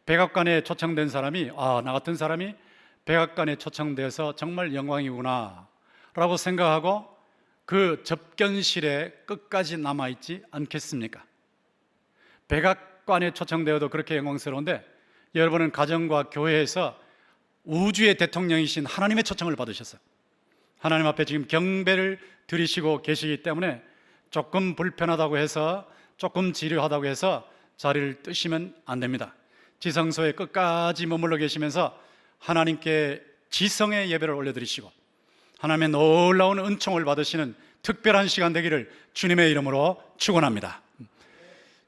백악관에 초청된 사람이 나 같은 사람이 백악관에 초청돼서 정말 영광이구나 라고 생각하고 그 접견실에 끝까지 남아있지 않겠습니까? 백악관에 초청되어도 그렇게 영광스러운데 여러분은 가정과 교회에서 우주의 대통령이신 하나님의 초청을 받으셨어요. 하나님 앞에 지금 경배를 드리시고 계시기 때문에 조금 불편하다고 해서, 조금 지루하다고 해서 자리를 뜨시면 안 됩니다. 지성소에 끝까지 머물러 계시면서 하나님께 지성의 예배를 올려드리시고 하나님의 놀라운 은총을 받으시는 특별한 시간 되기를 주님의 이름으로 축원합니다.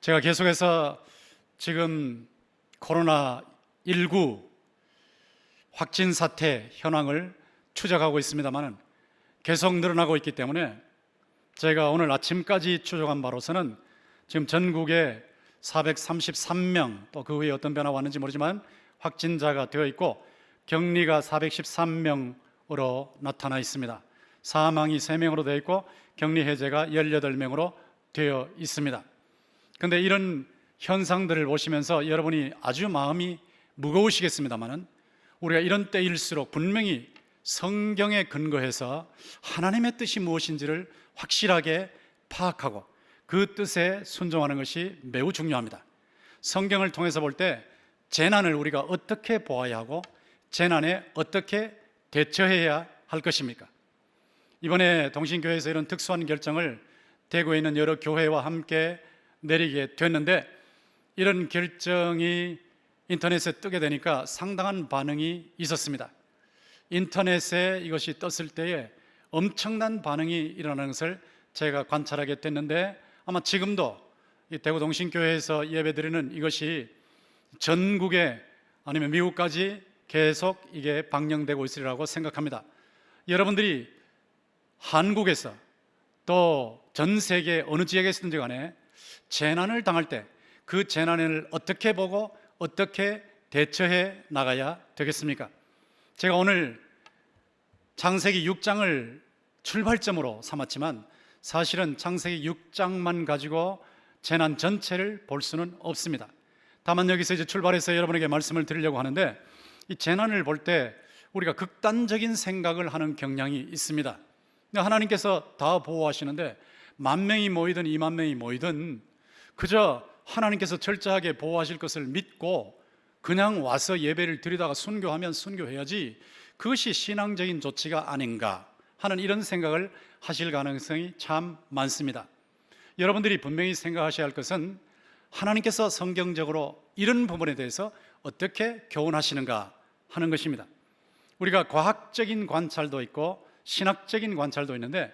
제가 계속해서 지금 코로나19 확진 사태 현황을 추적하고 있습니다만 계속 늘어나고 있기 때문에 제가 오늘 아침까지 추적한 바로서는 지금 전국에 433명, 또 그 후에 어떤 변화가 왔는지 모르지만 확진자가 되어 있고 격리가 413명으로 나타나 있습니다. 사망이 3명으로 되어 있고 격리 해제가 18명으로 되어 있습니다. 그런데 이런 현상들을 보시면서 여러분이 아주 마음이 무거우시겠습니다만 우리가 이런 때일수록 분명히 성경에 근거해서 하나님의 뜻이 무엇인지를 확실하게 파악하고 그 뜻에 순종하는 것이 매우 중요합니다. 성경을 통해서 볼 때 재난을 우리가 어떻게 보아야 하고 재난에 어떻게 대처해야 할 것입니까? 이번에 동신교회에서 이런 특수한 결정을 대구에 있는 여러 교회와 함께 내리게 됐는데 이런 결정이 인터넷에 뜨게 되니까 상당한 반응이 있었습니다. 인터넷에 이것이 떴을 때에 엄청난 반응이 일어나는 것을 제가 관찰하게 됐는데 아마 지금도 이 대구 동신교회에서 예배드리는 이것이 전국에 아니면 미국까지 계속 이게 방영되고 있으리라고 생각합니다. 여러분들이 한국에서 또 전 세계 어느 지역에서든지 간에 재난을 당할 때 그 재난을 어떻게 보고 어떻게 대처해 나가야 되겠습니까? 제가 오늘 창세기 6장을 출발점으로 삼았지만 사실은 창세기 6장만 가지고 재난 전체를 볼 수는 없습니다. 다만 여기서 이제 출발해서 여러분에게 말씀을 드리려고 하는데 이 재난을 볼 때 우리가 극단적인 생각을 하는 경향이 있습니다. 하나님께서 다 보호하시는데 10,000명이 모이든 20,000명이 모이든 그저 하나님께서 철저하게 보호하실 것을 믿고 그냥 와서 예배를 드리다가 순교하면 순교해야지 그것이 신앙적인 조치가 아닌가 하는 이런 생각을 하실 가능성이 참 많습니다. 여러분들이 분명히 생각하셔야 할 것은 하나님께서 성경적으로 이런 부분에 대해서 어떻게 교훈하시는가 하는 것입니다. 우리가 과학적인 관찰도 있고 신학적인 관찰도 있는데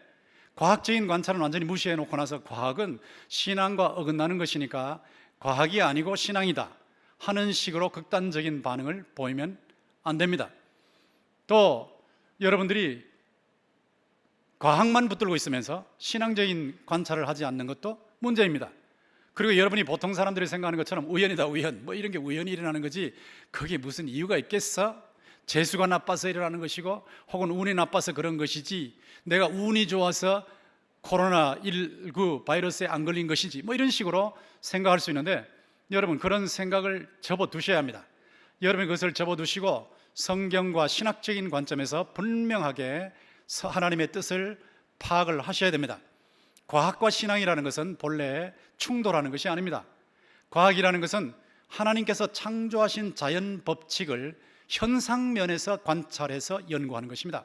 과학적인 관찰은 완전히 무시해 놓고 나서 과학은 신앙과 어긋나는 것이니까 과학이 아니고 신앙이다 하는 식으로 극단적인 반응을 보이면 안 됩니다. 또 여러분들이 과학만 붙들고 있으면서 신앙적인 관찰을 하지 않는 것도 문제입니다. 그리고 여러분이 보통 사람들이 생각하는 것처럼 우연이다 우연 뭐 이런 게 우연히 일어나는 거지 그게 무슨 이유가 있겠어? 재수가 나빠서 일어나는 것이고 혹은 운이 나빠서 그런 것이지 내가 운이 좋아서 코로나19 바이러스에 안 걸린 것이지 뭐 이런 식으로 생각할 수 있는데 여러분 그런 생각을 접어두셔야 합니다. 여러분이 그것을 접어두시고 성경과 신학적인 관점에서 분명하게 하나님의 뜻을 파악을 하셔야 됩니다. 과학과 신앙이라는 것은 본래 충돌하는 것이 아닙니다. 과학이라는 것은 하나님께서 창조하신 자연 법칙을 현상면에서 관찰해서 연구하는 것입니다.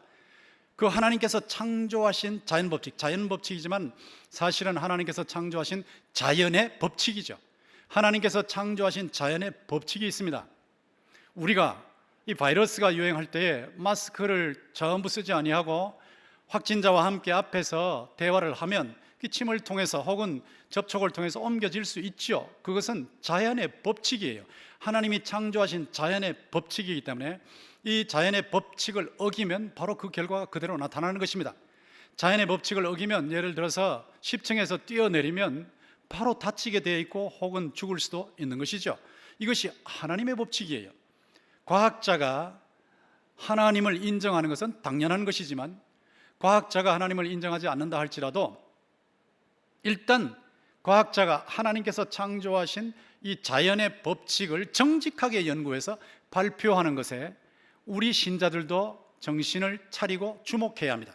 그 하나님께서 창조하신 자연 법칙이지만 사실은 하나님께서 창조하신 자연의 법칙이죠. 하나님께서 창조하신 자연의 법칙이 있습니다. 우리가 이 바이러스가 유행할 때에 마스크를 전부 쓰지 아니하고 확진자와 함께 앞에서 대화를 하면 침을 통해서 혹은 접촉을 통해서 옮겨질 수 있죠. 그것은 자연의 법칙이에요. 하나님이 창조하신 자연의 법칙이기 때문에 이 자연의 법칙을 어기면 바로 그 결과가 그대로 나타나는 것입니다. 자연의 법칙을 어기면 예를 들어서 10층에서 뛰어내리면 바로 다치게 되어 있고 혹은 죽을 수도 있는 것이죠. 이것이 하나님의 법칙이에요. 과학자가 하나님을 인정하는 것은 당연한 것이지만 과학자가 하나님을 인정하지 않는다 할지라도 일단 과학자가 하나님께서 창조하신 이 자연의 법칙을 정직하게 연구해서 발표하는 것에 우리 신자들도 정신을 차리고 주목해야 합니다.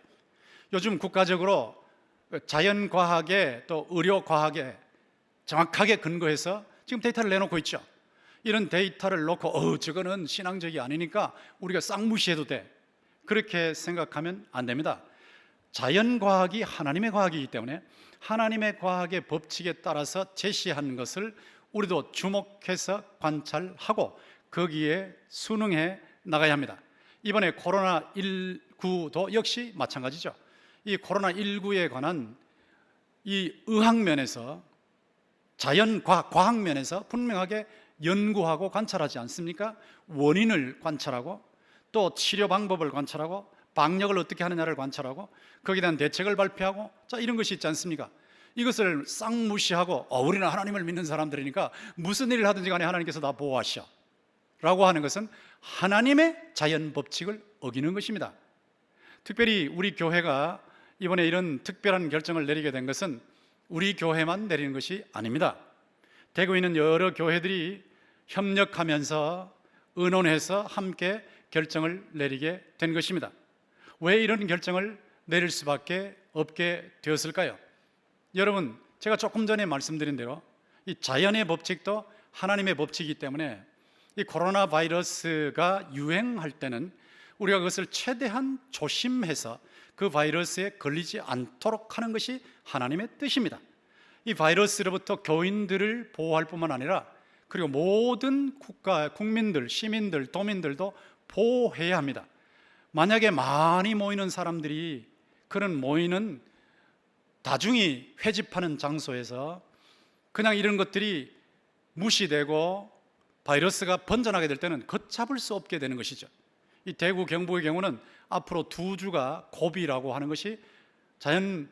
요즘 국가적으로 자연과학에 또 의료과학에 정확하게 근거해서 지금 데이터를 내놓고 있죠. 이런 데이터를 놓고 저거는 신앙적이 아니니까 우리가 싹 무시해도 돼, 그렇게 생각하면 안 됩니다. 자연과학이 하나님의 과학이기 때문에 하나님의 과학의 법칙에 따라서 제시한 것을 우리도 주목해서 관찰하고 거기에 순응해 나가야 합니다. 이번에 코로나19도 역시 마찬가지죠. 이 코로나19에 관한 이 의학면에서, 자연과학, 과학면에서 분명하게 연구하고 관찰하지 않습니까? 원인을 관찰하고 또 치료 방법을 관찰하고 방역을 어떻게 하느냐를 관찰하고 거기에 대한 대책을 발표하고, 자, 이런 것이 있지 않습니까? 이것을 싹 무시하고 우리는 하나님을 믿는 사람들이니까 무슨 일을 하든지 간에 하나님께서 다 보호하시오 라고 하는 것은 하나님의 자연 법칙을 어기는 것입니다. 특별히 우리 교회가 이번에 이런 특별한 결정을 내리게 된 것은 우리 교회만 내리는 것이 아닙니다. 대구에 있는 여러 교회들이 협력하면서 의논해서 함께 결정을 내리게 된 것입니다. 왜 이런 결정을 내릴 수밖에 없게 되었을까요? 여러분, 제가 조금 전에 말씀드린 대로 이 자연의 법칙도 하나님의 법칙이기 때문에 이 코로나 바이러스가 유행할 때는 우리가 그것을 최대한 조심해서 그 바이러스에 걸리지 않도록 하는 것이 하나님의 뜻입니다. 이 바이러스로부터 교인들을 보호할 뿐만 아니라 그리고 모든 국민들, 시민들, 도민들도 보호해야 합니다. 만약에 많이 모이는 사람들이 그런 모이는 다중이 회집하는 장소에서 그냥 이런 것들이 무시되고 바이러스가 번져나게 될 때는 걷잡을 수 없게 되는 것이죠. 이 대구, 경북의 경우는 앞으로 2주가 고비라고 하는 것이 자연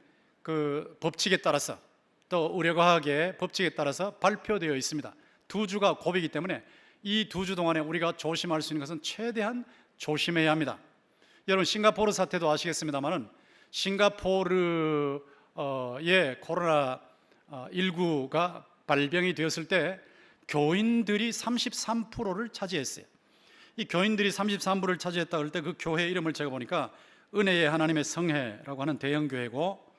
법칙에 따라서 또 의료과학의 법칙에 따라서 발표되어 있습니다. 2주가 고비이기 때문에 이 2주 동안에 우리가 조심할 수 있는 것은 최대한 조심해야 합니다. 여러분, 싱가포르 사태도 아시겠습니다만은 싱가포르의 코로나19가 발병이 되었을 때 교인들이 33%를 차지했어요. 이 교인들이 33%를 차지했다 그럴 때 그 교회 이름을 제가 보니까 은혜의 하나님의 성회라고 하는 대형교회고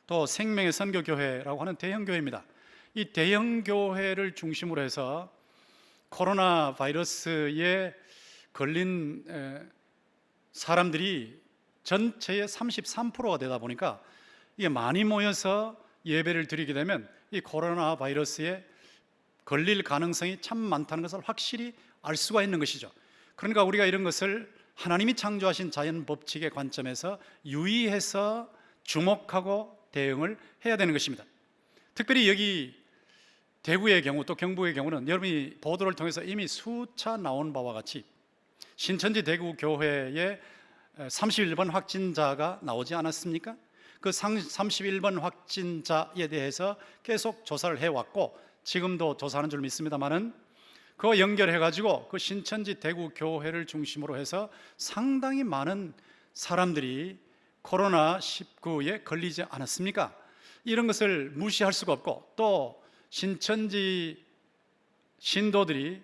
또 생명의 선교교회라고 하는 대형교회입니다. 이 대형교회를 중심으로 해서 코로나 바이러스에 걸린 사람들이 전체의 33%가 되다 보니까 이게 많이 모여서 예배를 드리게 되면 이 코로나 바이러스에 걸릴 가능성이 참 많다는 것을 확실히 알 수가 있는 것이죠. 그러니까 우리가 이런 것을 하나님이 창조하신 자연 법칙의 관점에서 유의해서 주목하고 대응을 해야 되는 것입니다. 특별히 여기 대구의 경우 또 경북의 경우는 여러분이 보도를 통해서 이미 수차 나온 바와 같이 신천지 대구 교회에 31번 확진자가 나오지 않았습니까? 그 31번 확진자에 대해서 계속 조사를 해왔고 지금도 조사하는 줄 믿습니다만은 그거 연결해가지고 그 신천지 대구 교회를 중심으로 해서 상당히 많은 사람들이 코로나19에 걸리지 않았습니까? 이런 것을 무시할 수가 없고 또 신천지 신도들이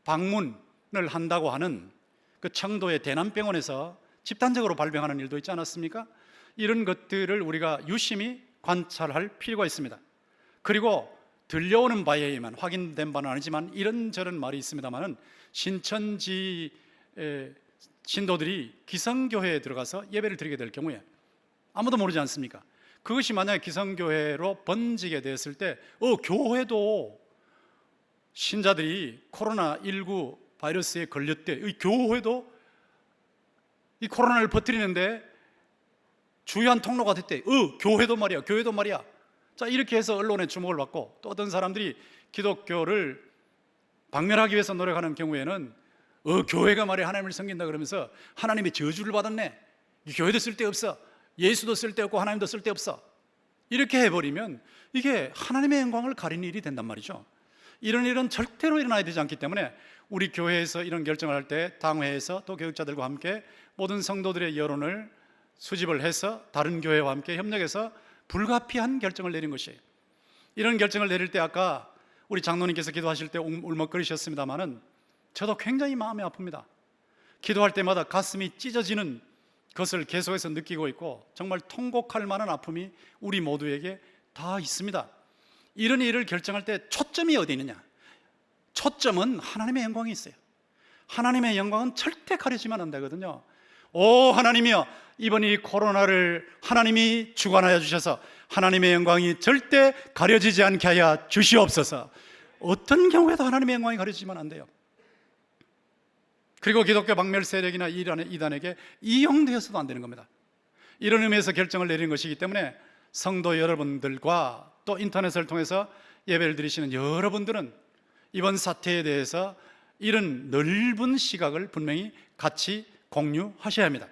방문을 한다고 하는 그 청도의 대남병원에서 집단적으로 발병하는 일도 있지 않았습니까? 이런 것들을 우리가 유심히 관찰할 필요가 있습니다. 그리고 들려오는 바에 의하면 확인된 바는 아니지만 이런저런 말이 있습니다만은 신천지 신도들이 기성교회에 들어가서 예배를 드리게 될 경우에 아무도 모르지 않습니까? 그것이 만약에 기성교회로 번지게 되었을 때 교회도 신자들이 코로나19 바이러스에 걸렸대, 이 교회도 이 코로나를 퍼뜨리는데 주요한 통로가 됐대. 교회도 말이야. 자, 이렇게 해서 언론의 주목을 받고 또 어떤 사람들이 기독교를 박멸하기 위해서 노력하는 경우에는 교회가 말이야 하나님을 섬긴다 그러면서 하나님의 저주를 받았네. 이 교회도 쓸데없어. 예수도 쓸데없고 하나님도 쓸데없어. 이렇게 해버리면 이게 하나님의 영광을 가리는 일이 된단 말이죠. 이런 일은 절대로 일어나야 되지 않기 때문에 우리 교회에서 이런 결정을 할 때 당회에서 또 교육자들과 함께 모든 성도들의 여론을 수집을 해서 다른 교회와 함께 협력해서 불가피한 결정을 내린 것이에요. 이런 결정을 내릴 때 아까 우리 장로님께서 기도하실 때 울먹거리셨습니다마는 저도 굉장히 마음이 아픕니다. 기도할 때마다 가슴이 찢어지는 것을 계속해서 느끼고 있고 정말 통곡할 만한 아픔이 우리 모두에게 다 있습니다. 이런 일을 결정할 때 초점이 어디 있느냐? 초점은 하나님의 영광이 있어요. 하나님의 영광은 절대 가리지만 안 되거든요. 오 하나님이여, 이번 이 코로나를 하나님이 주관하여 주셔서 하나님의 영광이 절대 가려지지 않게 하여 주시옵소서. 어떤 경우에도 하나님의 영광이 가려지면 안 돼요. 그리고 기독교 박멸 세력이나 이단에게 이용되어서도 안 되는 겁니다. 이런 의미에서 결정을 내린 것이기 때문에 성도 여러분들과 또 인터넷을 통해서 예배를 드리시는 여러분들은 이번 사태에 대해서 이런 넓은 시각을 분명히 같이 공유하셔야 합니다.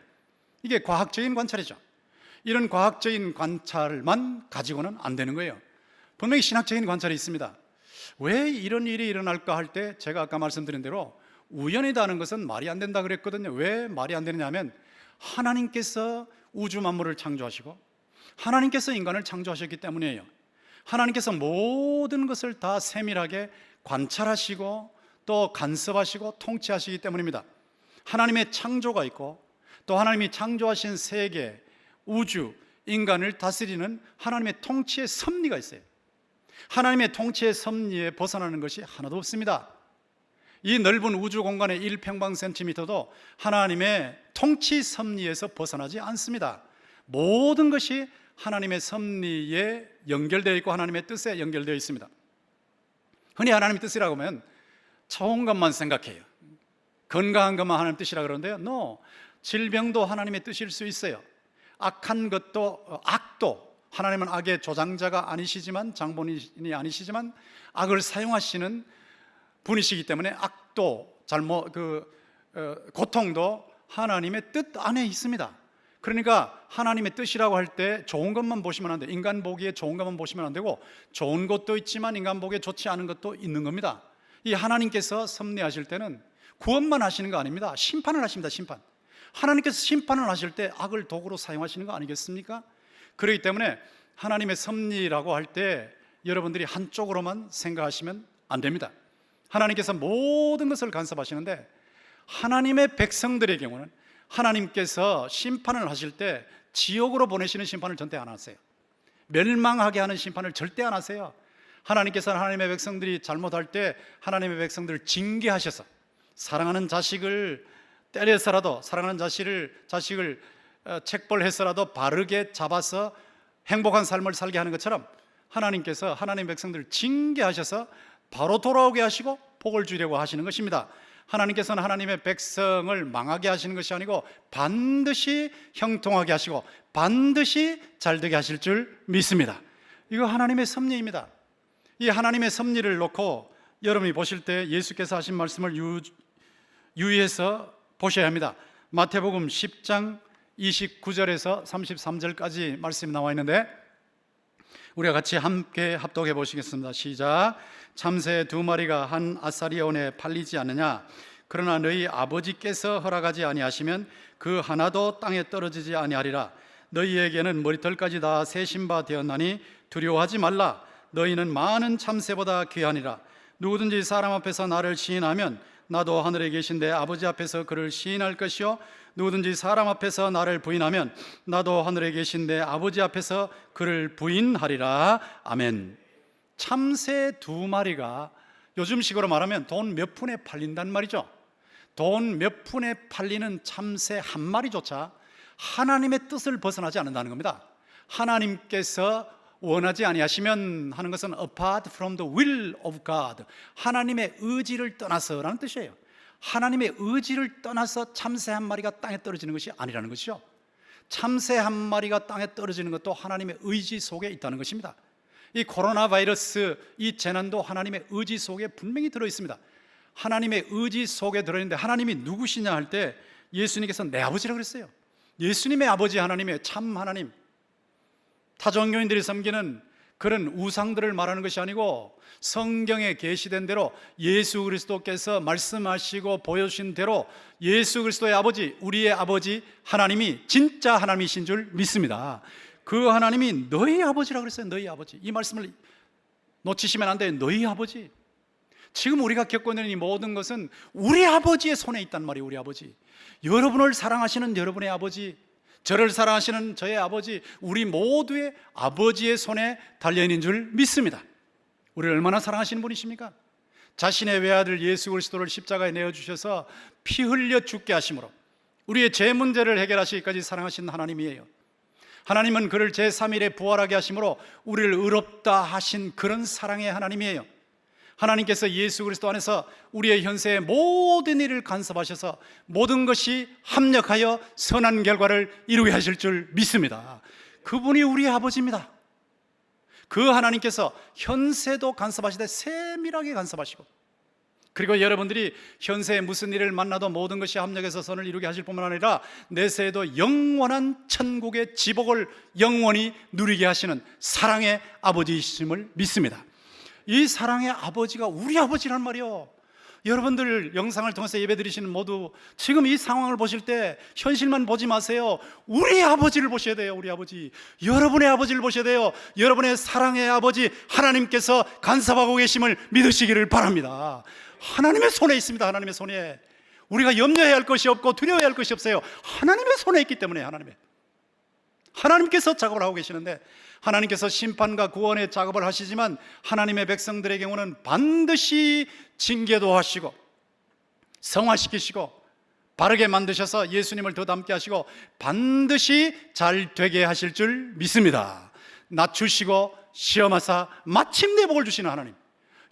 이게 과학적인 관찰이죠. 이런 과학적인 관찰만 가지고는 안 되는 거예요. 분명히 신학적인 관찰이 있습니다. 왜 이런 일이 일어날까 할 때 제가 아까 말씀드린 대로 우연이다는 것은 말이 안 된다 그랬거든요. 왜 말이 안 되느냐 하면 하나님께서 우주 만물을 창조하시고 하나님께서 인간을 창조하셨기 때문이에요. 하나님께서 모든 것을 다 세밀하게 관찰하시고 또 간섭하시고 통치하시기 때문입니다. 하나님의 창조가 있고 또 하나님이 창조하신 세계, 우주, 인간을 다스리는 하나님의 통치의 섭리가 있어요. 하나님의 통치의 섭리에 벗어나는 것이 하나도 없습니다. 이 넓은 우주 공간의 1평방센티미터도 하나님의 통치 섭리에서 벗어나지 않습니다. 모든 것이 하나님의 섭리에 연결되어 있고 하나님의 뜻에 연결되어 있습니다. 흔히 하나님의 뜻이라고 하면 좋은 것만 생각해요. 건강한 것만 하나님의 뜻이라고 그러는데요. No, 질병도 하나님의 뜻일 수 있어요. 악한 것도, 악도, 하나님은 악의 조장자가 아니시지만, 장본인이 아니시지만 악을 사용하시는 분이시기 때문에 악도, 고통도 하나님의 뜻 안에 있습니다. 그러니까 하나님의 뜻이라고 할 때 좋은 것만 보시면 안 돼요. 인간 보기에 좋은 것만 보시면 안 되고 좋은 것도 있지만 인간 보기에 좋지 않은 것도 있는 겁니다. 이 하나님께서 섭리하실 때는 구원만 하시는 거 아닙니다. 심판을 하십니다. 심판. 하나님께서 심판을 하실 때 악을 도구로 사용하시는 거 아니겠습니까? 그렇기 때문에 하나님의 섭리라고 할 때 여러분들이 한쪽으로만 생각하시면 안 됩니다. 하나님께서 모든 것을 간섭하시는데 하나님의 백성들의 경우는 하나님께서 심판을 하실 때 지옥으로 보내시는 심판을 절대 안 하세요. 멸망하게 하는 심판을 절대 안 하세요. 하나님께서는 하나님의 백성들이 잘못할 때 하나님의 백성들을 징계하셔서 사랑하는 자식을 때려서라도, 사랑하는 자식을 책벌해서라도 바르게 잡아서 행복한 삶을 살게 하는 것처럼 하나님께서 하나님의 백성들을 징계하셔서 바로 돌아오게 하시고 복을 주려고 하시는 것입니다. 하나님께서는 하나님의 백성을 망하게 하시는 것이 아니고 반드시 형통하게 하시고 반드시 잘되게 하실 줄 믿습니다. 이거 하나님의 섭리입니다. 이 하나님의 섭리를 놓고 여러분이 보실 때 예수께서 하신 말씀을 유의해서 보셔야 합니다. 마태복음 10장 29절에서 33절까지 말씀이 나와 있는데 우리가 같이 함께 합독해 보시겠습니다. 시작. 참새 2마리가 한 아사리온에 팔리지 않느냐? 그러나 너희 아버지께서 허락하지 아니하시면 그 하나도 땅에 떨어지지 아니하리라. 너희에게는 머리털까지 다 세신 바 되었나니 두려워하지 말라. 너희는 많은 참새보다 귀하니라. 누구든지 사람 앞에서 나를 시인하면 나도 하늘에 계신 내 아버지 앞에서 그를 시인할 것이요 누구든지 사람 앞에서 나를 부인하면 나도 하늘에 계신 내 아버지 앞에서 그를 부인하리라. 아멘. 참새 2마리가 요즘 식으로 말하면 돈 몇 푼에 팔린단 말이죠. 돈 몇 푼에 팔리는 참새 한 마리조차 하나님의 뜻을 벗어나지 않는다는 겁니다. 하나님께서 원하지 아니하시면 하는 것은 apart from the will of God, 하나님의 의지를 떠나서라는 뜻이에요. 하나님의 의지를 떠나서 참새 한 마리가 땅에 떨어지는 것이 아니라는 것이죠. 참새 한 마리가 땅에 떨어지는 것도 하나님의 의지 속에 있다는 것입니다. 이 코로나 바이러스, 이 재난도 하나님의 의지 속에 분명히 들어있습니다. 하나님의 의지 속에 들어있는데 하나님이 누구시냐 할 때 예수님께서 내 아버지라고 그랬어요. 예수님의 아버지 하나님의 참 하나님, 타종교인들이 섬기는 그런 우상들을 말하는 것이 아니고 성경에 계시된 대로 예수 그리스도께서 말씀하시고 보여주신 대로 예수 그리스도의 아버지, 우리의 아버지 하나님이 진짜 하나님이신 줄 믿습니다. 그 하나님이 너희 아버지라고 그랬어요. 너희 아버지. 이 말씀을 놓치시면 안 돼요. 너희 아버지. 지금 우리가 겪고 있는 이 모든 것은 우리 아버지의 손에 있단 말이에요. 우리 아버지. 여러분을 사랑하시는 여러분의 아버지, 저를 사랑하시는 저의 아버지, 우리 모두의 아버지의 손에 달려있는 줄 믿습니다. 우리를 얼마나 사랑하시는 분이십니까? 자신의 외아들 예수 그리스도를 십자가에 내어주셔서 피 흘려 죽게 하심으로 우리의 죄 문제를 해결하시기까지 사랑하신 하나님이에요. 하나님은 그를 제3일에 부활하게 하심으로 우리를 의롭다 하신 그런 사랑의 하나님이에요. 하나님께서 예수 그리스도 안에서 우리의 현세의 모든 일을 간섭하셔서 모든 것이 합력하여 선한 결과를 이루게 하실 줄 믿습니다. 그분이 우리 아버지입니다. 그 하나님께서 현세도 간섭하시되 세밀하게 간섭하시고, 그리고 여러분들이 현세에 무슨 일을 만나도 모든 것이 합력해서 선을 이루게 하실 뿐만 아니라 내세에도 영원한 천국의 지복을 영원히 누리게 하시는 사랑의 아버지이심을 믿습니다. 이 사랑의 아버지가 우리 아버지란 말이요. 여러분들 영상을 통해서 예배드리시는 모두 지금 이 상황을 보실 때 현실만 보지 마세요. 우리 아버지를 보셔야 돼요. 우리 아버지, 여러분의 아버지를 보셔야 돼요. 여러분의 사랑의 아버지 하나님께서 간섭하고 계심을 믿으시기를 바랍니다. 하나님의 손에 있습니다. 하나님의 손에. 우리가 염려해야 할 것이 없고 두려워해야 할 것이 없어요. 하나님의 손에 있기 때문에 하나님께서 작업을 하고 계시는데, 하나님께서 심판과 구원의 작업을 하시지만 하나님의 백성들의 경우는 반드시 징계도 하시고 성화시키시고 바르게 만드셔서 예수님을 더 닮게 하시고 반드시 잘 되게 하실 줄 믿습니다. 낮추시고 시험하사 마침내 복을 주시는 하나님,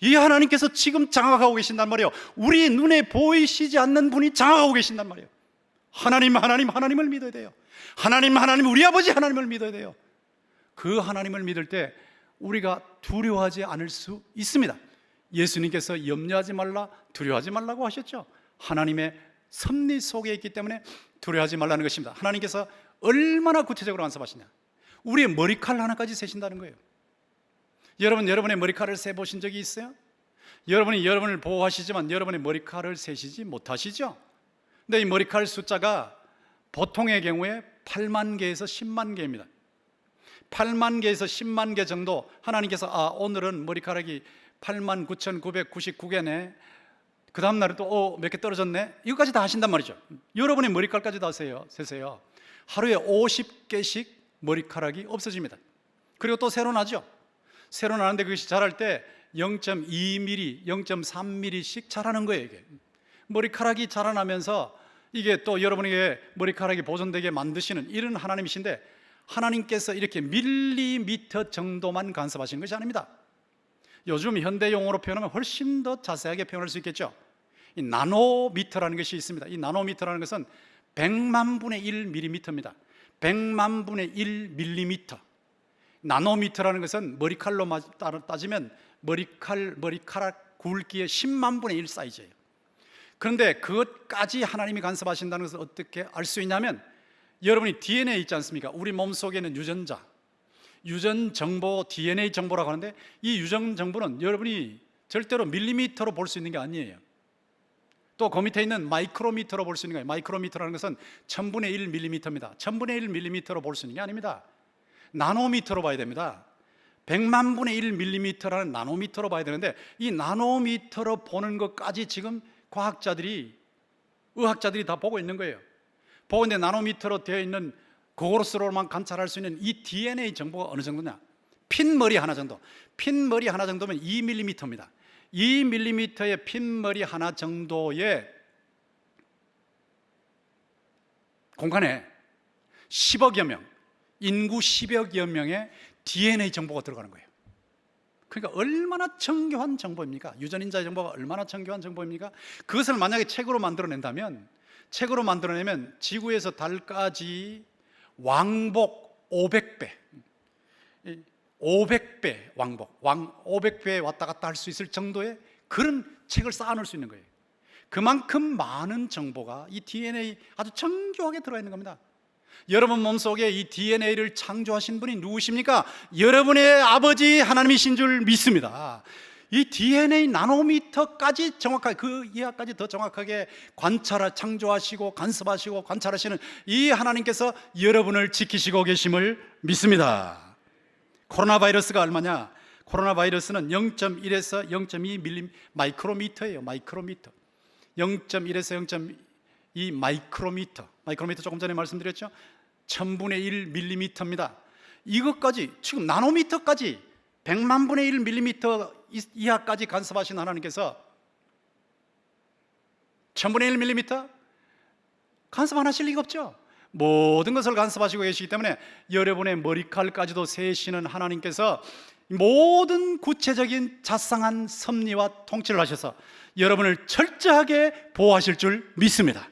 이 하나님께서 지금 장악하고 계신단 말이에요. 우리 눈에 보이시지 않는 분이 장악하고 계신단 말이에요. 하나님을 믿어야 돼요. 하나님, 우리 아버지 하나님을 믿어야 돼요. 그 하나님을 믿을 때 우리가 두려워하지 않을 수 있습니다. 예수님께서 염려하지 말라, 두려워하지 말라고 하셨죠. 하나님의 섭리 속에 있기 때문에 두려워하지 말라는 것입니다. 하나님께서 얼마나 구체적으로 간섭하시냐, 우리의 머리칼 하나까지 세신다는 거예요. 여러분의 머리칼을 세보신 적이 있어요? 여러분이 여러분을 보호하시지만 여러분의 머리칼을 세시지 못하시죠? 근데 이 머리칼 숫자가 보통의 경우에 8만 개에서 10만 개입니다. 8만 개에서 10만 개 정도 하나님께서 오늘은 머리카락이 89,999개네, 그 다음 날은 또 몇 개 떨어졌네, 이거까지 다 하신단 말이죠. 여러분의 머리칼까지 다 세세요. 하루에 50개씩 머리카락이 없어집니다. 그리고 또 새로 나죠. 새로 나는데 그것이 자랄 때 0.2mm, 0.3mm씩 자라는 거예요. 이게 머리카락이 자라나면서 이게 또 여러분에게 머리카락이 보존되게 만드시는 이런 하나님이신데, 하나님께서 이렇게 밀리미터 정도만 간섭하신 것이 아닙니다. 요즘 현대 용어로 표현하면 훨씬 더 자세하게 표현할 수 있겠죠. 이 나노미터라는 것이 있습니다. 이 나노미터라는 것은 100만 분의 1mm입니다. 100만 분의 1mm. 나노미터라는 것은 머리칼로 따지면 머리카락 굵기의 10만 분의 1 사이즈예요. 그런데 그것까지 하나님이 간섭하신다는 것을 어떻게 알 수 있냐면, 여러분이 DNA 있지 않습니까? 우리 몸속에는 유전 정보, DNA 정보라고 하는데, 이 유전 정보는 여러분이 절대로 밀리미터로 볼 수 있는 게 아니에요. 또 그 밑에 있는 마이크로미터로 볼 수 있는 거예요. 마이크로미터라는 것은 1000분의 1 밀리미터입니다. 1000분의 1 밀리미터로 볼 수 있는 게 아닙니다. 나노미터로 봐야 됩니다. 100만 분의 1 밀리미터라는 나노미터로 봐야 되는데, 이 나노미터로 보는 것까지 지금 의학자들이 다 보고 있는 거예요. 보고 있는데 나노미터로 되어 있는, 그것으로만 관찰할 수 있는 이 DNA 정보가 어느 정도냐, 핀머리 하나 정도면 2mm입니다. 2mm의 핀머리 하나 정도의 공간에 10억여 명, 인구 10억여 명의 DNA 정보가 들어가는 거예요. 그러니까 얼마나 정교한 정보입니까? 유전인자의 정보가 얼마나 정교한 정보입니까? 그것을 만약에 책으로 만들어내면 지구에서 달까지 왕복 500배 왕복 500배 왔다 갔다 할 수 있을 정도의 그런 책을 쌓아놓을 수 있는 거예요. 그만큼 많은 정보가 이 DNA 아주 정교하게 들어있는 겁니다. 여러분 몸속에 이 DNA를 창조하신 분이 누구십니까? 여러분의 아버지 하나님이신 줄 믿습니다. 이 DNA 나노미터까지 정확하게, 그 이하까지 더 정확하게 창조하시고 간섭하시고 관찰하시는 이 하나님께서 여러분을 지키시고 계심을 믿습니다. 코로나 바이러스가 얼마냐? 코로나 바이러스는 0.1에서 0.2 마이크로미터예요. 마이크로미터. 0.1에서 0.2 마이크로미터. 마이크로미터 조금 전에 말씀드렸죠. 1000분의 1 밀리미터입니다. 이것까지 지금 나노미터까지 100만 분의 1 밀리미터 이하까지 간섭하신 하나님께서 1000분의 1 밀리미터 간섭 안 하실 리가 없죠. 모든 것을 간섭하시고 계시기 때문에 여러분의 머리칼까지도 세시는 하나님께서 모든 구체적인 자상한 섭리와 통치를 하셔서 여러분을 철저하게 보호하실 줄 믿습니다.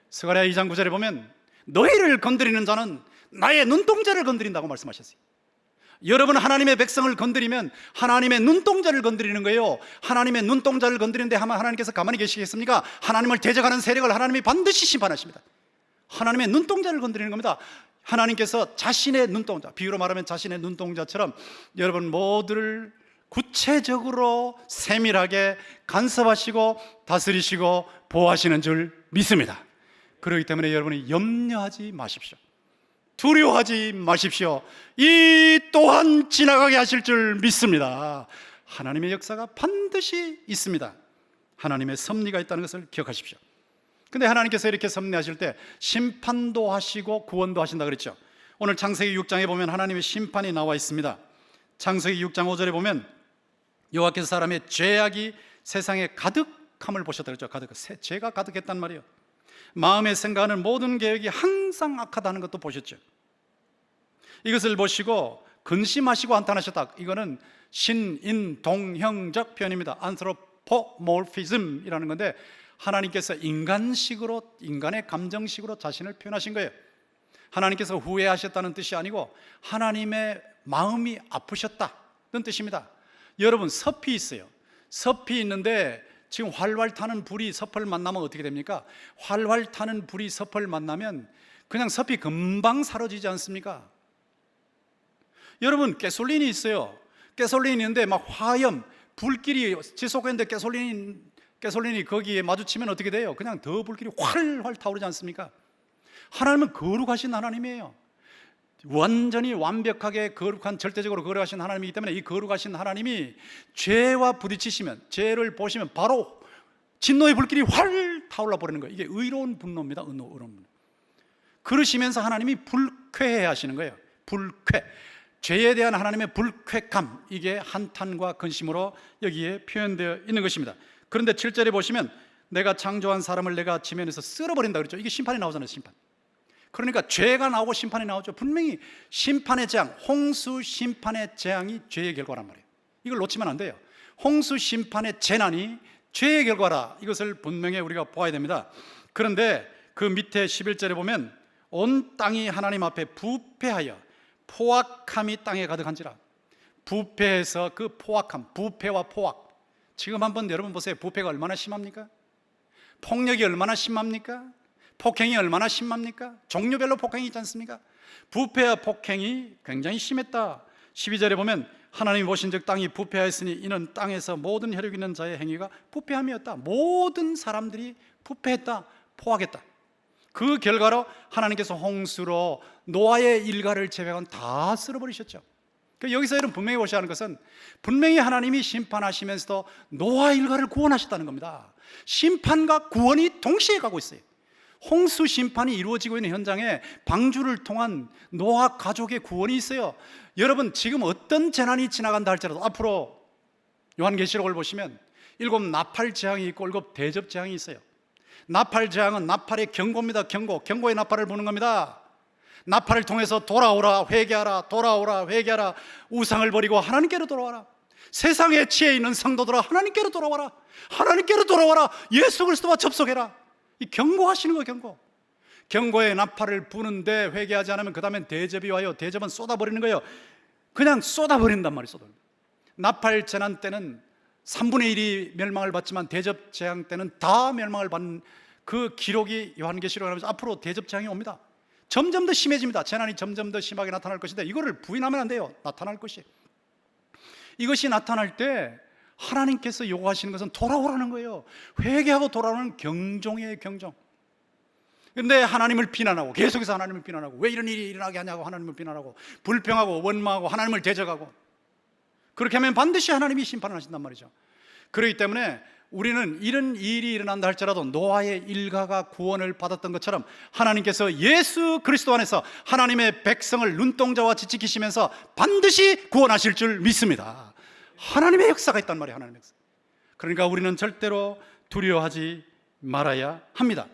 스가랴 2장 9절에 보면 너희를 건드리는 자는 나의 눈동자를 건드린다고 말씀하셨어요. 여러분 하나님의 백성을 건드리면 하나님의 눈동자를 건드리는 거예요. 하나님의 눈동자를 건드리는데 하나님께서 가만히 계시겠습니까? 하나님을 대적하는 세력을 하나님이 반드시 심판하십니다. 하나님의 눈동자를 건드리는 겁니다. 하나님께서 자신의 눈동자, 비유로 말하면 자신의 눈동자처럼 여러분 모두를 구체적으로 세밀하게 간섭하시고 다스리시고 보호하시는 줄 믿습니다. 그렇기 때문에 여러분이 염려하지 마십시오. 두려워하지 마십시오. 이 또한 지나가게 하실 줄 믿습니다. 하나님의 역사가 반드시 있습니다. 하나님의 섭리가 있다는 것을 기억하십시오. 근데 하나님께서 이렇게 섭리하실 때 심판도 하시고 구원도 하신다 그랬죠. 오늘 창세기 6장에 보면 하나님의 심판이 나와 있습니다. 창세기 6장 5절에 보면 여호와께서 사람의 죄악이 세상에 가득함을 보셨다 그랬죠. 죄가 가득했단 말이에요. 마음에 생각하는 모든 계획이 항상 악하다는 것도 보셨죠. 이것을 보시고 근심하시고 한탄하셨다. 이거는 신인동형적 표현입니다. 안트로포모피즘이라는 건데 하나님께서 인간식으로, 인간의 감정식으로 자신을 표현하신 거예요. 하나님께서 후회하셨다는 뜻이 아니고 하나님의 마음이 아프셨다는 뜻입니다. 여러분 섭이 있어요. 섭이 있는데 지금 활활 타는 불이 섭을 만나면 어떻게 됩니까? 활활 타는 불이 섭을 만나면 그냥 섭이 금방 사라지지 않습니까? 여러분 가솔린이 있어요. 가솔린이 있는데 막 화염, 불길이 지속했는데 가솔린이 거기에 마주치면 어떻게 돼요? 그냥 더 불길이 활활 타오르지 않습니까? 하나님은 거룩하신 하나님이에요. 완전히 완벽하게 거룩한, 절대적으로 거룩하신 하나님이기 때문에 이 거룩하신 하나님이 죄와 부딪히시면, 죄를 보시면 바로 진노의 불길이 활 타올라 버리는 거예요. 이게 의로운 분노입니다. 의로운 분노. 그러시면서 하나님이 불쾌해 하시는 거예요. 불쾌. 죄에 대한 하나님의 불쾌감, 이게 한탄과 근심으로 여기에 표현되어 있는 것입니다. 그런데 7절에 보시면 내가 창조한 사람을 내가 지면에서 쓸어버린다 그랬죠. 이게 심판이 나오잖아요. 심판. 그러니까 죄가 나오고 심판이 나오죠. 분명히 심판의 재앙, 홍수 심판의 재앙이 죄의 결과란 말이에요. 이걸 놓치면 안 돼요. 홍수 심판의 재난이 죄의 결과라, 이것을 분명히 우리가 보아야 됩니다. 그런데 그 밑에 11절에 보면 온 땅이 하나님 앞에 부패하여 포악함이 땅에 가득한지라. 부패해서 그 포악함, 부패와 포악. 지금 한번 여러분 보세요. 부패가 얼마나 심합니까? 폭력이 얼마나 심합니까? 폭행이 얼마나 심합니까? 종류별로 폭행이 있지 않습니까? 부패와 폭행이 굉장히 심했다. 12절에 보면 하나님이 보신즉 땅이 부패하였으니 이는 땅에서 모든 혈육 있는 자의 행위가 부패함이었다. 모든 사람들이 부패했다, 포악했다. 그 결과로 하나님께서 홍수로 노아의 일가를 제외한 다 쓸어버리셨죠. 여기서 여러분 분명히 보셔야 하는 것은 분명히 하나님이 심판하시면서도 노아 일가를 구원하셨다는 겁니다. 심판과 구원이 동시에 가고 있어요. 홍수 심판이 이루어지고 있는 현장에 방주를 통한 노아 가족의 구원이 있어요. 여러분 지금 어떤 재난이 지나간다 할지라도 앞으로 요한계시록을 보시면 7 나팔 재앙이 있고 7 대접 재앙이 있어요. 나팔 재앙은 나팔의 경고입니다. 경고의 나팔을 부는 겁니다. 나팔을 통해서 돌아오라, 회개하라, 돌아오라, 회개하라, 우상을 버리고 하나님께로 돌아와라. 세상에 취해 있는 성도들아 하나님께로 돌아와라, 하나님께로 돌아와라, 예수 그리스도와 접속해라. 이 경고하시는 거예요. 경고의 나팔을 부는데 회개하지 않으면 그 다음엔 대접이 와요. 대접은 쏟아버리는 거예요. 그냥 쏟아버린단 말이에요. 나팔 재난 때는 3분의 1이 멸망을 받지만 대접 재앙 때는 다 멸망을 받는 그 기록이 요한계시록에 나오면서 앞으로 대접 재앙이 옵니다. 점점 더 심해집니다. 재난이 점점 더 심하게 나타날 것인데 이거를 부인하면 안 돼요. 나타날 것이. 이것이 나타날 때 하나님께서 요구하시는 것은 돌아오라는 거예요. 회개하고 돌아오는 경종이에요. 경종. 그런데 하나님을 비난하고, 계속해서 하나님을 비난하고, 왜 이런 일이 일어나게 하냐고 하나님을 비난하고, 불평하고 원망하고 하나님을 대적하고, 그렇게 하면 반드시 하나님이 심판을 하신단 말이죠. 그렇기 때문에 우리는 이런 일이 일어난다 할지라도 노아의 일가가 구원을 받았던 것처럼 하나님께서 예수 그리스도 안에서 하나님의 백성을 눈동자와 같이 지키시면서 반드시 구원하실 줄 믿습니다. 하나님의 역사가 있단 말이에요. 하나님의 역사. 그러니까 우리는 절대로 두려워하지 말아야 합니다.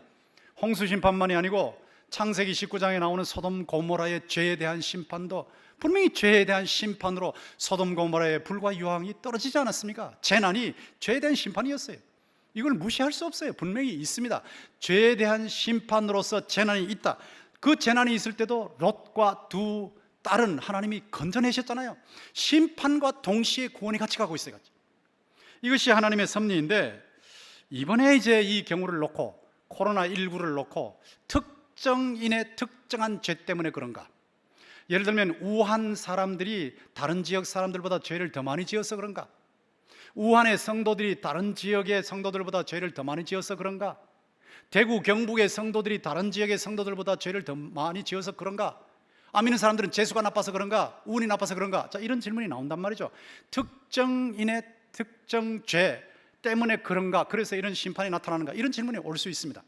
홍수 심판만이 아니고 창세기 19장에 나오는 소돔 고모라의 죄에 대한 심판도 분명히 죄에 대한 심판으로 소돔 고모라의 불과 유황이 떨어지지 않았습니까? 재난이 죄에 대한 심판이었어요. 이걸 무시할 수 없어요. 분명히 있습니다. 죄에 대한 심판으로서 재난이 있다. 그 재난이 있을 때도 롯과 두 딸은 하나님이 건져내셨잖아요. 심판과 동시에 구원이 같이 가고 있어요. 같이. 이것이 하나님의 섭리인데, 이번에 이제 이 경우를 놓고 코로나19를 놓고 특정인의 특정한 죄 때문에 그런가? 예를 들면 우한 사람들이 다른 지역 사람들보다 죄를 더 많이 지어서 그런가? 우한의 성도들이 다른 지역의 성도들보다 죄를 더 많이 지어서 그런가? 대구 경북의 성도들이 다른 지역의 성도들보다 죄를 더 많이 지어서 그런가? 안 믿는 사람들은 재수가 나빠서 그런가? 운이 나빠서 그런가? 자, 이런 질문이 나온단 말이죠. 특정인의 특정 죄 때문에 그런가? 그래서 이런 심판이 나타나는가? 이런 질문이 올 수 있습니다.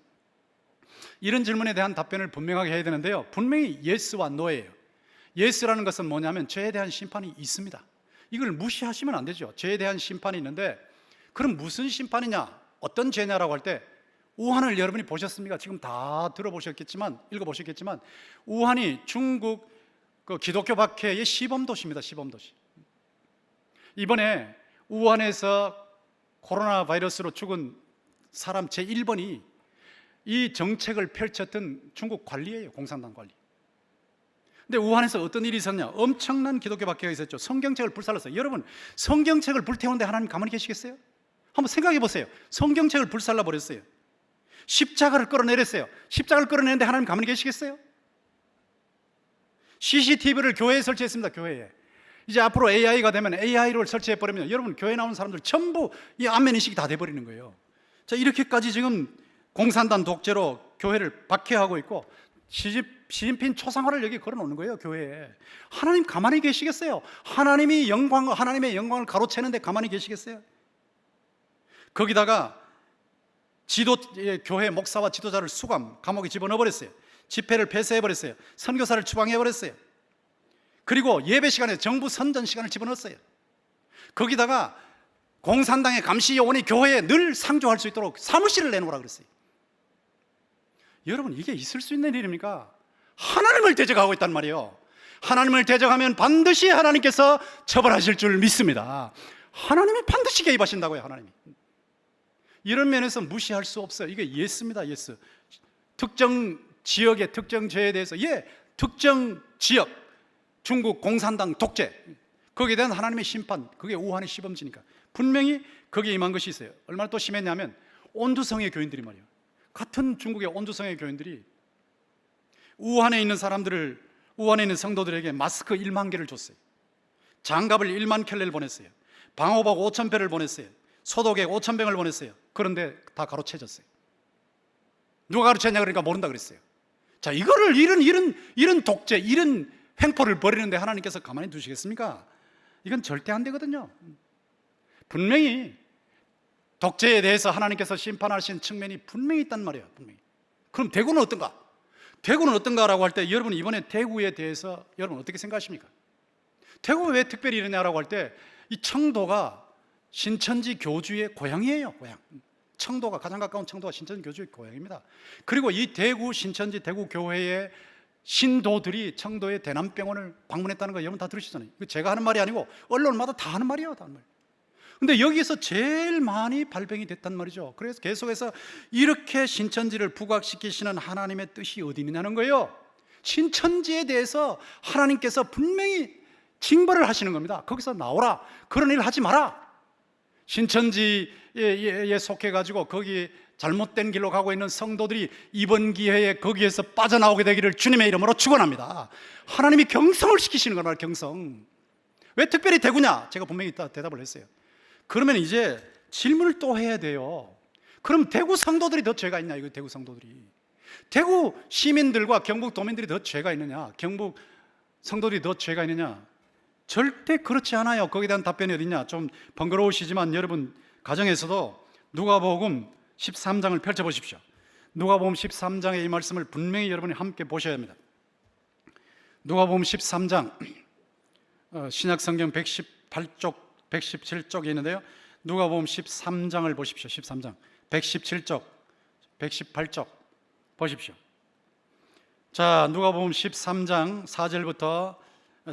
이런 질문에 대한 답변을 분명하게 해야 되는데요, 분명히 예스와 노예예요. 예스라는 것은 뭐냐면 죄에 대한 심판이 있습니다. 이걸 무시하시면 안 되죠. 죄에 대한 심판이 있는데, 그럼 무슨 심판이냐? 어떤 죄냐라고 할 때, 우한을 여러분이 보셨습니까? 지금 다 들어보셨겠지만, 읽어보셨겠지만, 우한이 중국 그 기독교 박해의 시범도시입니다. 시범도시. 이번에 우한에서 코로나 바이러스로 죽은 사람 제1번이 이 정책을 펼쳤던 중국 관리예요. 공산당 관리. 근데 우한에서 어떤 일이 있었냐? 엄청난 기독교 박해가 있었죠. 성경책을 불살랐어요. 여러분, 성경책을 불태우는데 하나님 가만히 계시겠어요? 한번 생각해 보세요. 성경책을 불살라 버렸어요. 십자가를 끌어내렸어요. 십자가를 끌어내는데 하나님 가만히 계시겠어요? CCTV를 교회에 설치했습니다. 교회에. 이제 앞으로 AI가 되면 AI를 설치해 버리면 여러분, 교회 나오는 사람들 전부 이 안면 인식이 다 돼버리는 거예요. 자, 이렇게까지 지금 공산당 독재로 교회를 박해하고 있고, 시진핑 초상화를 여기 걸어놓는 거예요. 교회에. 하나님 가만히 계시겠어요? 하나님의 영광을 가로채는데 가만히 계시겠어요? 거기다가 교회 목사와 지도자를 감옥에 집어넣어버렸어요. 집회를 폐쇄해버렸어요. 선교사를 추방해버렸어요. 그리고 예배 시간에 정부 선전 시간을 집어넣었어요. 거기다가 공산당의 감시 요원이 교회에 늘 상주할 수 있도록 사무실을 내놓으라 그랬어요. 여러분, 이게 있을 수 있는 일입니까? 하나님을 대적하고 있단 말이에요. 하나님을 대적하면 반드시 하나님께서 처벌하실 줄 믿습니다. 하나님이 반드시 개입하신다고요. 하나님이. 이런 면에서 무시할 수 없어요. 이게 예스입니다. 예스. 특정 지역의 특정 죄에 대해서, 특정 지역, 중국 공산당 독재, 거기에 대한 하나님의 심판, 그게 우한의 시범지니까 분명히 거기에 임한 것이 있어요. 얼마나 또 심했냐면, 온두성의 교인들이 말이에요. 같은 중국의 온두성의 교인들이 우한에 있는 성도들에게 마스크 1만 개를 줬어요. 장갑을 1만 켤레를 보냈어요. 방호복 5,000배를 보냈어요. 소독액 5,000병을 보냈어요. 그런데 다 가로채졌어요. 누가 가로챘냐 그러니까 모른다 그랬어요. 자, 이거를 이런 독재, 이런 횡포를 벌이는데 하나님께서 가만히 두시겠습니까? 이건 절대 안 되거든요. 분명히 독재에 대해서 하나님께서 심판하신 측면이 분명히 있단 말이에요. 분명히. 그럼 대구는 어떤가? 대구는 어떤가라고 할 때, 여러분 이번에 대구에 대해서 여러분 어떻게 생각하십니까? 대구가 왜 특별히 이러냐라고 할 때, 이 청도가 신천지 교주의 고향이에요. 고향. 청도가, 가장 가까운 청도가 신천지 교주의 고향입니다. 그리고 이 대구 신천지 대구 교회의 신도들이 청도의 대남병원을 방문했다는 거 여러분 다 들으시잖아요. 이거 제가 하는 말이 아니고 언론마다 다 하는 말이에요. 다 하는 말. 근데 여기서 제일 많이 발병이 됐단 말이죠. 그래서 계속해서 이렇게 신천지를 부각시키시는 하나님의 뜻이 어디 있느냐는 거예요. 신천지에 대해서 하나님께서 분명히 징벌을 하시는 겁니다. 거기서 나오라, 그런 일 하지 마라. 신천지에 속해가지고 거기 잘못된 길로 가고 있는 성도들이 이번 기회에 거기에서 빠져나오게 되기를 주님의 이름으로 축원합니다. 하나님이 경성을 시키시는 거란 말이에요. 경성. 왜 특별히 대구냐? 제가 분명히 이따 대답을 했어요. 그러면 이제 질문을 또 해야 돼요. 그럼 대구 성도들이 더 죄가 있냐? 이거 대구 성도들이, 대구 시민들과 경북 도민들이 더 죄가 있느냐? 경북 성도들이 더 죄가 있느냐? 절대 그렇지 않아요. 거기에 대한 답변이 어딨냐? 좀 번거로우시지만 여러분 가정에서도 누가복음 13장을 펼쳐보십시오. 누가복음 13장의 이 말씀을 분명히 여러분이 함께 보셔야 합니다. 누가복음 13장 신약성경 118쪽 117쪽에 있는데요, 누가복음 13장을 보십시오. 13장 117쪽 118쪽 보십시오. 자, 누가복음 13장 4절부터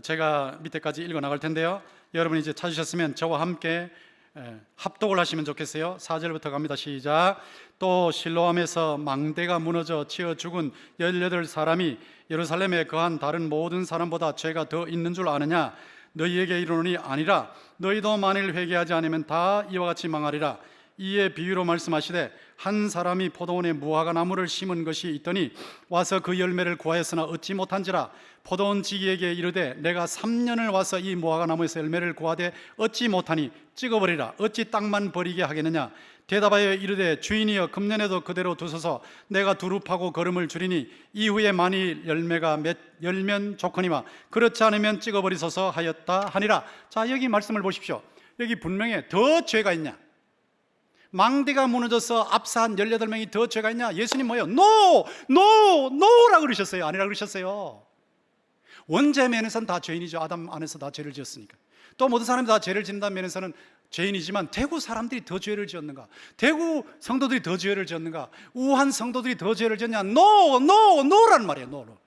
제가 밑에까지 읽어 나갈 텐데요, 여러분이 이제 찾으셨으면 저와 함께 합독을 하시면 좋겠어요. 4절부터 갑니다. 시작. 또 실로암에서 망대가 무너져 치어 죽은 18사람이 예루살렘에 거한 다른 모든 사람보다 죄가 더 있는 줄 아느냐? 너희에게 이르노니 아니라. 너희도 만일 회개하지 않으면 다 이와 같이 망하리라. 이에 비유로 말씀하시되 한 사람이 포도원에 무화과 나무를 심은 것이 있더니 와서 그 열매를 구하였으나 얻지 못한지라. 포도원 지기에게 이르되 내가 3년을 와서 이 무화과 나무에서 열매를 구하되 얻지 못하니 찍어버리라. 어찌 땅만 버리게 하겠느냐? 대답하여 이르되 주인이여 금년에도 그대로 두소서. 내가 두릅하고 거름을 줄이니 이후에 만일 열매가 열면 좋거니와 그렇지 않으면 찍어버리소서 하였다 하니라. 자, 여기 말씀을 보십시오. 여기 분명히 더 죄가 있냐? 망대가 무너져서 압사한 18명이 더 죄가 있냐? 예수님 뭐예요? 노라고 그러셨어요? 아니라고 그러셨어요? 원죄 면에서는 다 죄인이죠. 아담 안에서 다 죄를 지었으니까. 또 모든 사람이 다 죄를 짓는다는 면에서는 죄인이지만 대구 사람들이 더 죄를 지었는가? 대구 성도들이 더 죄를 지었는가? 우한 성도들이 더 죄를 지었냐? 노라는 말이에요. 노.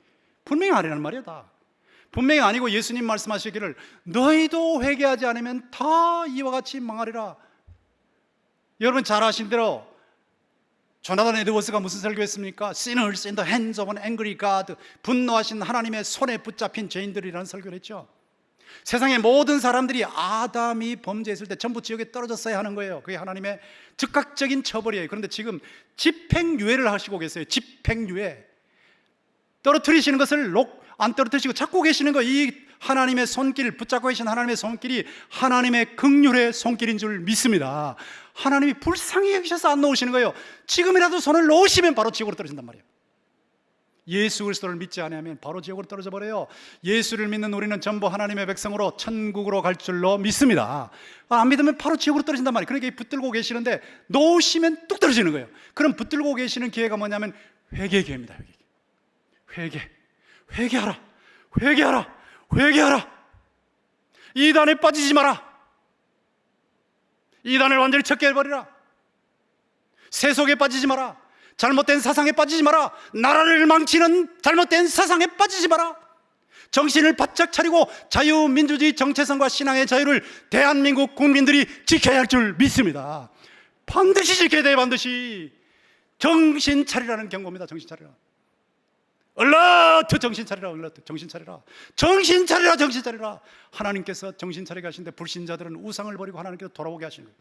분명히 아니라는 말이에요. 다 분명히 아니고 예수님 말씀하시기를 너희도 회개하지 않으면 다 이와 같이 망하리라. 여러분 잘 아신 대로 조나단 에드워스가 무슨 설교했습니까? Sinners in the hands of an angry God. 분노하신 하나님의 손에 붙잡힌 죄인들이라는 설교를 했죠. 세상의 모든 사람들이 아담이 범죄했을 때 전부 지옥에 떨어졌어야 하는 거예요. 그게 하나님의 즉각적인 처벌이에요. 그런데 지금 집행유예를 하시고 계세요. 집행유예. 떨어뜨리시는 것을 안 떨어뜨리시고 잡고 계시는 거, 이 하나님의 손길, 붙잡고 계신 하나님의 손길이 하나님의 긍휼의 손길인 줄 믿습니다. 하나님이 불쌍히 여기셔서 안 놓으시는 거예요. 지금이라도 손을 놓으시면 바로 지옥으로 떨어진단 말이에요. 예수 그리스도를 믿지 않으면 바로 지옥으로 떨어져 버려요. 예수를 믿는 우리는 전부 하나님의 백성으로 천국으로 갈 줄로 믿습니다. 안 믿으면 바로 지옥으로 떨어진단 말이에요. 그러니까 붙들고 계시는데 놓으시면 뚝 떨어지는 거예요. 그럼 붙들고 계시는 기회가 뭐냐면 회개 기회입니다. 회개하라. 이단에 빠지지 마라. 이단을 완전히 척결해버리라. 세속에 빠지지 마라. 잘못된 사상에 빠지지 마라. 나라를 망치는 잘못된 사상에 빠지지 마라. 정신을 바짝 차리고 자유민주주의 정체성과 신앙의 자유를 대한민국 국민들이 지켜야 할 줄 믿습니다. 반드시 지켜야 돼요. 반드시. 정신 차리라는 경고입니다. 정신 차리라. 얼라트 정신 차리라. 정신 차리라. 하나님께서 정신 차리게 하시는데 불신자들은 우상을 버리고 하나님께로 돌아오게 하시는 거예요.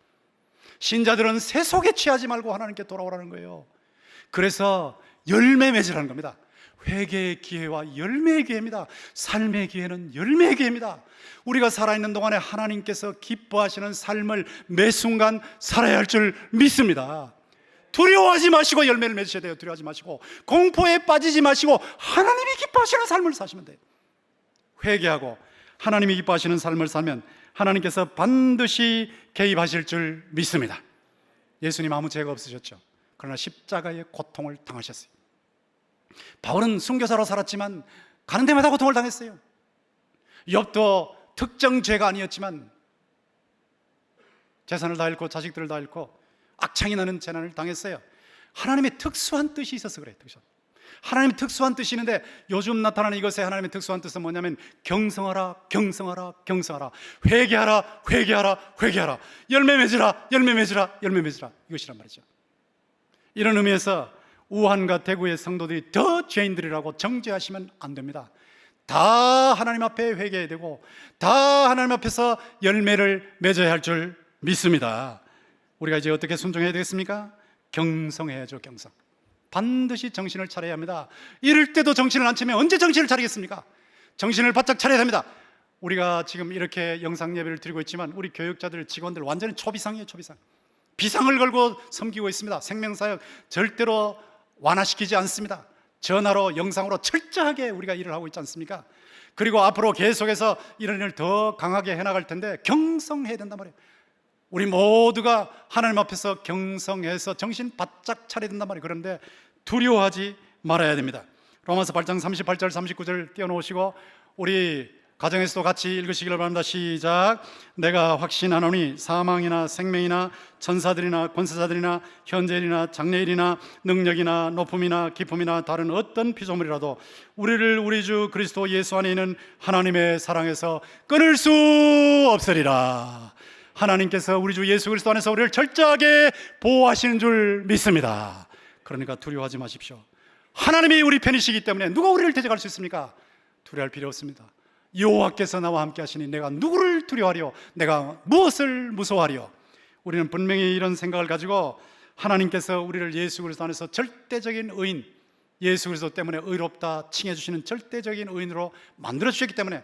신자들은 세속에 취하지 말고 하나님께 돌아오라는 거예요. 그래서 열매 맺으라는 겁니다. 회개의 기회와 열매의 기회입니다. 삶의 기회는 열매의 기회입니다. 우리가 살아있는 동안에 하나님께서 기뻐하시는 삶을 매 순간 살아야 할 줄 믿습니다. 두려워하지 마시고 열매를 맺으셔야 돼요. 두려워하지 마시고 공포에 빠지지 마시고 하나님이 기뻐하시는 삶을 사시면 돼요. 회개하고 하나님이 기뻐하시는 삶을 살면 하나님께서 반드시 개입하실 줄 믿습니다. 예수님 아무 죄가 없으셨죠. 그러나 십자가의 고통을 당하셨어요. 바울은 순교사로 살았지만 가는 데마다 고통을 당했어요. 욥도 특정 죄가 아니었지만 재산을 다 잃고 자식들을 다 잃고 악창이 나는 재난을 당했어요. 하나님의 특수한 뜻이 있어서 그래요. 하나님의 특수한 뜻이 있는데 요즘 나타나는 이것의 하나님의 특수한 뜻은 뭐냐면 경성하라. 회개하라. 열매 맺으라. 이것이란 말이죠. 이런 의미에서 우한과 대구의 성도들이 더 죄인들이라고 정죄하시면 안 됩니다. 다 하나님 앞에 회개해야 되고 다 하나님 앞에서 열매를 맺어야 할 줄 믿습니다. 우리가 이제 어떻게 순종해야 되겠습니까? 경성해야죠. 경성. 반드시 정신을 차려야 합니다. 이럴 때도 정신을 안 차리면 언제 정신을 차리겠습니까? 정신을 바짝 차려야 합니다. 우리가 지금 이렇게 영상 예배를 드리고 있지만 우리 교육자들, 직원들 완전히 초비상이에요. 초비상. 비상을 걸고 섬기고 있습니다. 생명사역 절대로 완화시키지 않습니다. 전화로 영상으로 철저하게 우리가 일을 하고 있지 않습니까? 그리고 앞으로 계속해서 이런 일을 더 강하게 해나갈 텐데 경성해야 된단 말이에요. 우리 모두가 하나님 앞에서 경성해서 정신 바짝 차려야 된단 말이에요. 그런데 두려워하지 말아야 됩니다. 로마서 8장 38절 39절 띄워놓으시고 우리 가정에서도 같이 읽으시기를 바랍니다. 시작. 내가 확신하노니 사망이나 생명이나 천사들이나 권세자들이나 현재일이나 장래일이나 능력이나 높음이나 기쁨이나 다른 어떤 피조물이라도 우리를 우리 주 그리스도 예수 안에 있는 하나님의 사랑에서 끊을 수 없으리라. 하나님께서 우리 주 예수 그리스도 안에서 우리를 철저하게 보호하시는 줄 믿습니다. 그러니까 두려워하지 마십시오. 하나님이 우리 편이시기 때문에 누가 우리를 대적할 수 있습니까? 두려워할 필요 없습니다. 여호와께서 나와 함께 하시니 내가 누구를 두려워하리요? 내가 무엇을 무서워하리요? 우리는 분명히 이런 생각을 가지고 하나님께서 우리를 예수 그리스도 안에서 절대적인 의인, 예수 그리스도 때문에 의롭다 칭해 주시는 절대적인 의인으로 만들어 주셨기 때문에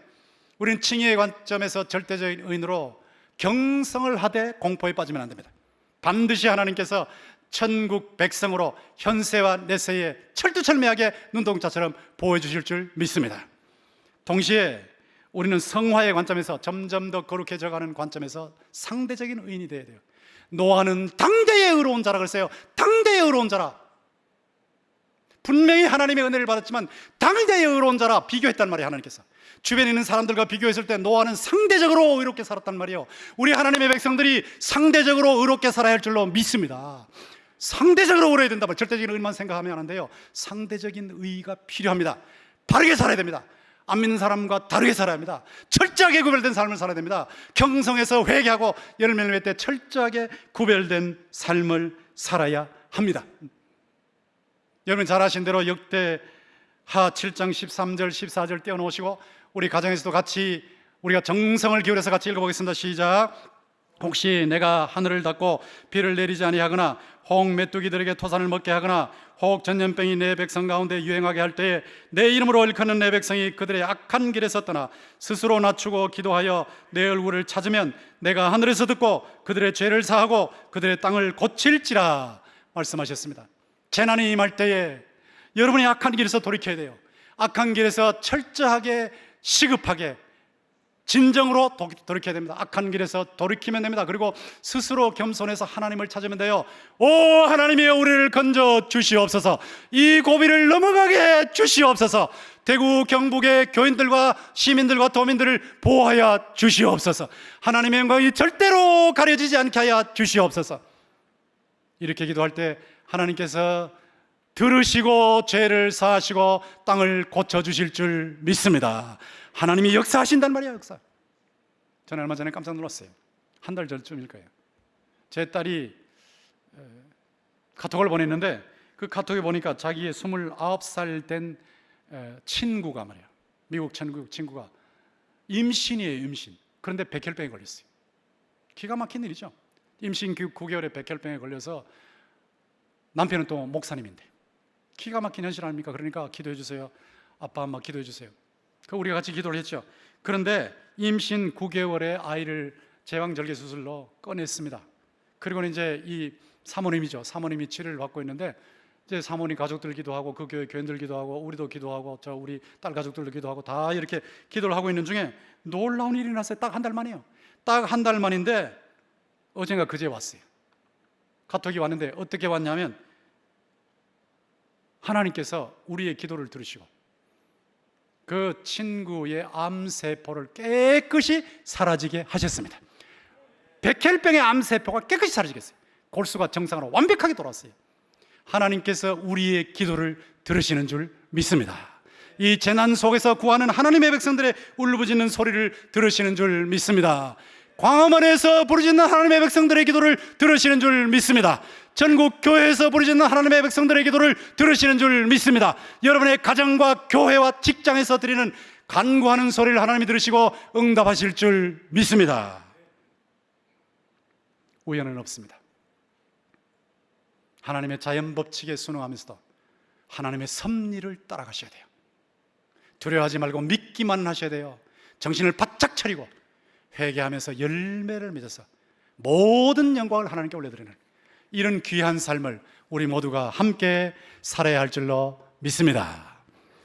우리는 칭의의 관점에서 절대적인 의인으로 경성을 하되 공포에 빠지면 안 됩니다. 반드시 하나님께서 천국 백성으로 현세와 내세에 철두철미하게 눈동자처럼 보호해 주실 줄 믿습니다. 동시에 우리는 성화의 관점에서 점점 더 거룩해져 가는 관점에서 상대적인 의인이 되어야 돼요. 노아는 당대의 의로운 자라 그랬어요. 당대의 의로운 자라. 분명히 하나님의 은혜를 받았지만 당대의 의로운 자라 비교했단 말이에요. 하나님께서 주변에 있는 사람들과 비교했을 때 노아는 상대적으로 의롭게 살았단 말이에요. 우리 하나님의 백성들이 상대적으로 의롭게 살아야 할 줄로 믿습니다. 상대적으로 의로워야 된다. 절대적인 의만 생각하면 안 돼요. 상대적인 의가 필요합니다. 바르게 살아야 됩니다. 안 믿는 사람과 다르게 살아야 합니다. 철저하게 구별된 삶을 살아야 됩니다. 경성에서 회개하고 열매를 맺을 때 철저하게 구별된 삶을 살아야 합니다. 여러분 잘 아신 대로 역대하 7장 13절 14절 떼어놓으시고 우리 가정에서도 같이 우리가 정성을 기울여서 같이 읽어보겠습니다. 시작. 혹시 내가 하늘을 닫고 비를 내리지 아니하거나 혹 메뚜기들에게 토산을 먹게 하거나 혹 전염병이 내 백성 가운데 유행하게 할 때에 내 이름으로 일컫는 내 백성이 그들의 악한 길에서 떠나 스스로 낮추고 기도하여 내 얼굴을 찾으면 내가 하늘에서 듣고 그들의 죄를 사하고 그들의 땅을 고칠지라 말씀하셨습니다. 재난이 임할 때에 여러분이 악한 길에서 돌이켜야 돼요. 악한 길에서 철저하게 시급하게 진정으로 돌이켜야 됩니다. 악한 길에서 돌이키면 됩니다. 그리고 스스로 겸손해서 하나님을 찾으면 돼요. 오 하나님이 우리를 건져 주시옵소서. 이 고비를 넘어가게 주시옵소서. 대구 경북의 교인들과 시민들과 도민들을 보호하여 주시옵소서. 하나님의 영광이 절대로 가려지지 않게 하여 주시옵소서. 이렇게 기도할 때 하나님께서 들으시고 죄를 사하시고 땅을 고쳐주실 줄 믿습니다. 하나님이 역사하신단 말이에요. 역사. 저는 얼마 전에 깜짝 놀랐어요. 한 달 전쯤일 거예요. 제 딸이 카톡을 보냈는데 그 카톡에 보니까 자기의 29살 된 친구가 말이에요. 미국 친구가 임신이에요. 임신. 그런데 백혈병에 걸렸어요. 기가 막힌 일이죠. 임신 9개월에 백혈병에 걸려서 남편은 또 목사님인데 기가 막힌 현실 아닙니까? 그러니까 기도해 주세요. 아빠 엄마 기도해 주세요. 우리가 같이 기도를 했죠. 그런데 임신 9개월의 아이를 제왕절개 수술로 꺼냈습니다. 그리고는 이제 이 사모님이죠. 사모님이 치료를 받고 있는데 이제 사모님 가족들 기도하고 그 교회 교인들 기도하고 우리도 기도하고 저 우리 딸 가족들도 기도하고 다 이렇게 기도를 하고 있는 중에 놀라운 일이 났어요. 딱 한 달 만이에요. 딱 한 달 만인데 어젠가 그제 왔어요. 카톡이 왔는데 어떻게 왔냐면 하나님께서 우리의 기도를 들으시고 그 친구의 암세포를 깨끗이 사라지게 하셨습니다. 백혈병의 암세포가 깨끗이 사라지겠어요. 골수가 정상으로 완벽하게 돌아왔어요. 하나님께서 우리의 기도를 들으시는 줄 믿습니다. 이 재난 속에서 구하는 하나님의 백성들의 울부짖는 소리를 들으시는 줄 믿습니다. 광화문에서 부르짖는 하나님의 백성들의 기도를 들으시는 줄 믿습니다. 전국 교회에서 부르짖는 하나님의 백성들의 기도를 들으시는 줄 믿습니다. 여러분의 가정과 교회와 직장에서 드리는 간구하는 소리를 하나님이 들으시고 응답하실 줄 믿습니다. 우연은 없습니다. 하나님의 자연 법칙에 순응하면서도 하나님의 섭리를 따라가셔야 돼요. 두려워하지 말고 믿기만 하셔야 돼요. 정신을 바짝 차리고 회개하면서 열매를 맺어서 모든 영광을 하나님께 올려드리는 이런 귀한 삶을 우리 모두가 함께 살아야 할 줄로 믿습니다.